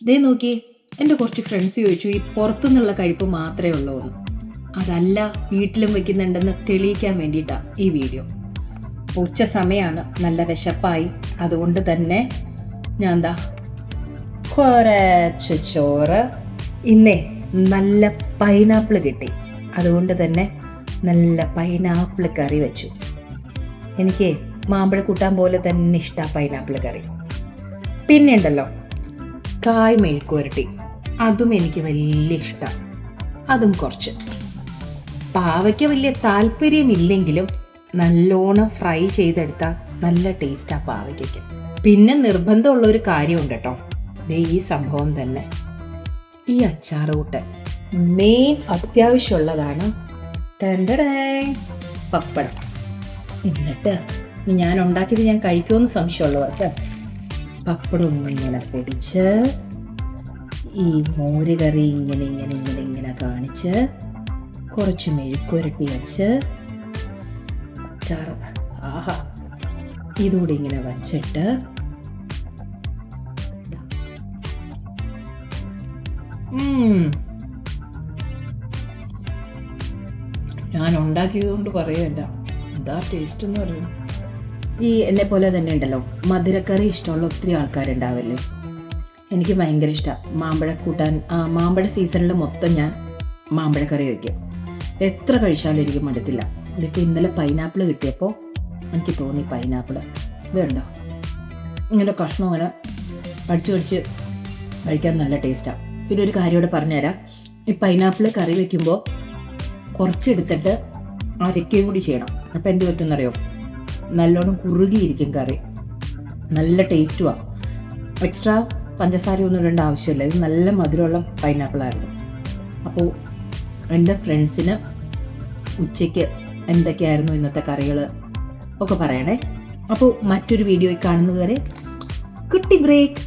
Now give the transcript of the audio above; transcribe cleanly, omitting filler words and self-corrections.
ദേ നോക്കി, എൻ്റെ കുറച്ച് ഫ്രണ്ട്സ് ചോദിച്ചു ഈ പുറത്തുനിന്നുള്ള കഴിപ്പ് മാത്രമേ ഉള്ളൂ എന്ന്. അതല്ല, വീട്ടിലും വെക്കുന്നുണ്ടെന്ന് തെളിയിക്കാൻ വേണ്ടിയിട്ടാണ് ഈ വീഡിയോ. ഉച്ച സമയമാണ്, നല്ല വിശപ്പായി. അതുകൊണ്ട് തന്നെ ഞാൻ എന്താ കുറച്ച് ചോറ്, ഇന്നേ നല്ല പൈനാപ്പിൾ കിട്ടി, അതുകൊണ്ട് തന്നെ നല്ല പൈനാപ്പിൾ കറി വെച്ചു. എനിക്ക് മാമ്പഴ കൂട്ടാൻ പോലെ തന്നെ ഇഷ്ടമാണ് പൈനാപ്പിൾ കറി. പിന്നെ ഉണ്ടല്ലോ കായ് മെഴുക്കുവരട്ടി, അതും എനിക്ക് വലിയ ഇഷ്ടമാണ്, അതും കുറച്ച്. പാവയ്ക്ക വലിയ താല്പര്യമില്ലെങ്കിലും നല്ലോണം ഫ്രൈ ചെയ്തെടുത്താൽ നല്ല ടേസ്റ്റാണ് പാവയ്ക്കയ്ക്ക്. പിന്നെ നിർബന്ധമുള്ളൊരു കാര്യമുണ്ട് കേട്ടോ, ദേ ഈ സംഭവം തന്നെ, ഈ അച്ചാറൂട്ട് മെയിൻ അത്യാവശ്യമുള്ളതാണ്. പപ്പടം. എന്നിട്ട് ഞാൻ ഉണ്ടാക്കിയത് ഞാൻ കഴിക്കുമെന്ന് സംശയമുള്ളവർക്ക് പപ്പടം ഇങ്ങനെ പൊടിച്ച് ഈ മോര് കറി ഇങ്ങനെ കാണിച്ച് കുറച്ച് മെഴുക്കുരട്ടി വെച്ച് അച്ചാറ്, ആഹാ, ഇതുകൂടി ഇങ്ങനെ വച്ചിട്ട് ഞാൻ ഉണ്ടാക്കിയത് കൊണ്ട് പറയുമല്ല, എന്താ ടേസ്റ്റ് എന്ന് പറയുന്നത്. ഈ എന്നെ പോലെ തന്നെ ഉണ്ടല്ലോ മധുരക്കറി ഇഷ്ടമുള്ള ഒത്തിരി ആൾക്കാരുണ്ടാവില്ലേ. എനിക്ക് ഭയങ്കര ഇഷ്ടമാണ് മാമ്പഴ കൂട്ടാൻ. മാമ്പഴ സീസണിൽ മൊത്തം ഞാൻ മാമ്പഴക്കറി വയ്ക്കും. എത്ര കഴിച്ചാലും എനിക്ക് മടുക്കില്ല. ഇതിപ്പോൾ ഇന്നലെ പൈനാപ്പിൾ കിട്ടിയപ്പോൾ എനിക്ക് തോന്നി പൈനാപ്പിൾ വേണ്ട, ഇങ്ങനെ കഷ്ണം ഇങ്ങനെ കടിച്ച് കഴിക്കാൻ നല്ല ടേസ്റ്റാണ്. പിന്നെ ഒരു കാര്യം കൂടെ പറഞ്ഞുതരാം, ഈ പൈനാപ്പിൾ കറി വയ്ക്കുമ്പോൾ കുറച്ചെടുത്തിട്ട് അരയ്ക്കുകയും കൂടി ചെയ്യണം. അപ്പോൾ എന്ത് പറ്റുമെന്നറിയോ, നല്ലോണം കുറുകിയിരിക്കും കറി, നല്ല ടേസ്റ്റുമാണ്. എക്സ്ട്രാ പഞ്ചസാര ഒന്നും ഇടേണ്ട ആവശ്യമില്ല, ഇത് നല്ല മധുരമുള്ള പൈനാപ്പിളായിരുന്നു. അപ്പോൾ എൻ്റെ ഫ്രണ്ട്സിന് ഉച്ചയ്ക്ക് എന്തൊക്കെയായിരുന്നു ഇന്നത്തെ കറികൾ ഒക്കെ പറയണേ. അപ്പോൾ മറ്റൊരു വീഡിയോയിൽ കാണുന്നത് വരെ കുട്ടി ബ്രേക്ക്.